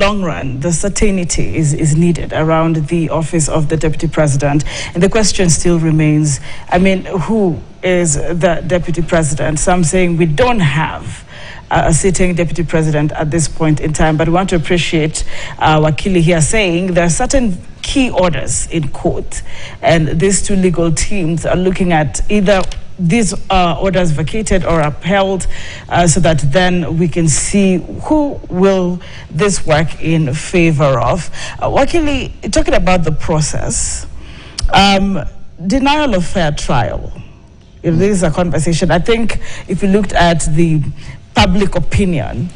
long run, the certainty is needed around the office of the deputy president. And the question still remains, I mean, who is the deputy president? Some saying we don't have a sitting deputy president at this point in time, but we want to appreciate Wakili here saying there are certain key orders in court, and these two legal teams are looking at either these orders vacated or upheld, so that then we can see who will this work in favor of. Wakili, talking about the process, denial of fair trial. If this is a conversation, I think if you looked at the public opinion,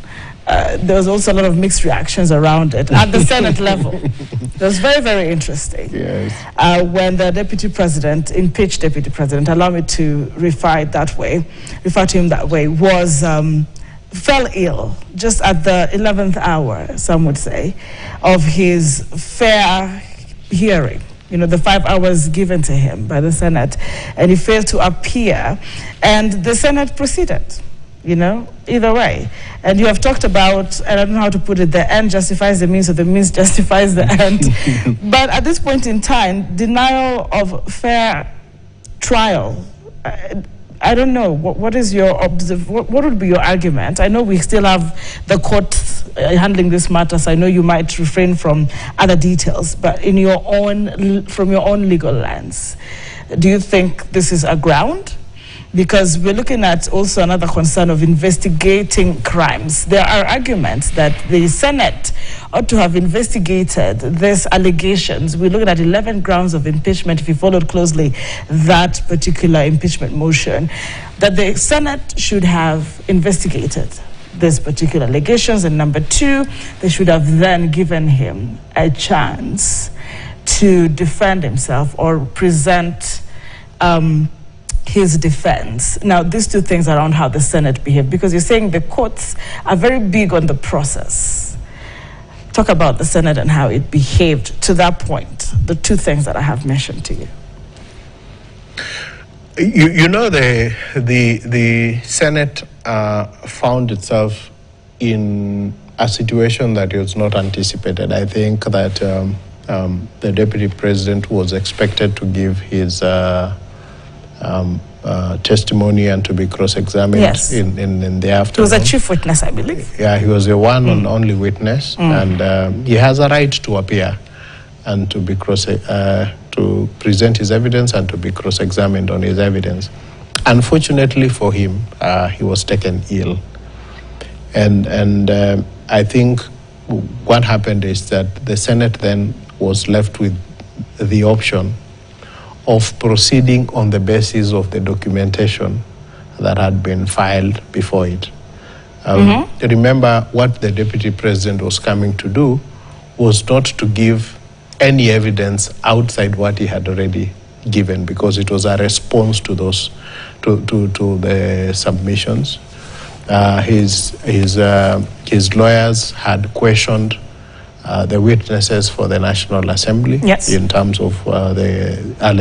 there was also a lot of mixed reactions around it at the Senate level. It was very, very interesting. Yes. When the deputy president, impeached deputy president, allow me to refer to him that way, was fell ill just at the 11th hour, some would say, of his fair hearing. You know, the 5 hours given to him by the Senate, and he failed to appear, and the Senate proceeded. You know, either way. And you have talked about, and I don't know how to put it, the end justifies the means or the means justifies the end. But at this point in time, denial of fair trial, I don't know. What is your what would be your argument? I know we still have the courts handling this matter, so I know you might refrain from other details, but from your own legal lens, do you think this is a ground? Because we're looking at also another concern of investigating crimes. There are arguments that the Senate ought to have investigated these allegations. We're looking at 11 grounds of impeachment, if you followed closely that particular impeachment motion, that the Senate should have investigated these particular allegations. And number two, they should have then given him a chance to defend himself or present his defense. Now, these two things around how the Senate behaved, because you're saying the courts are very big on the process. Talk about the Senate and how it behaved to that point, the two things that I have mentioned to you. You know, the Senate found itself in a situation that was not anticipated. I think that the deputy president was expected to give his testimony and to be cross-examined. Yes. in the afternoon. He was a chief witness, I believe. Yeah, he was the one and only witness, and he has a right to appear and to be to present his evidence and to be cross-examined on his evidence. Unfortunately for him, he was taken ill, and I think what happened is that the Senate then was left with the option of proceeding on the basis of the documentation that had been filed before it. Remember, what the deputy president was coming to do was not to give any evidence outside what he had already given, because it was a response to those, to the submissions. His lawyers had questioned the witnesses for the National Assembly, yes, in terms of the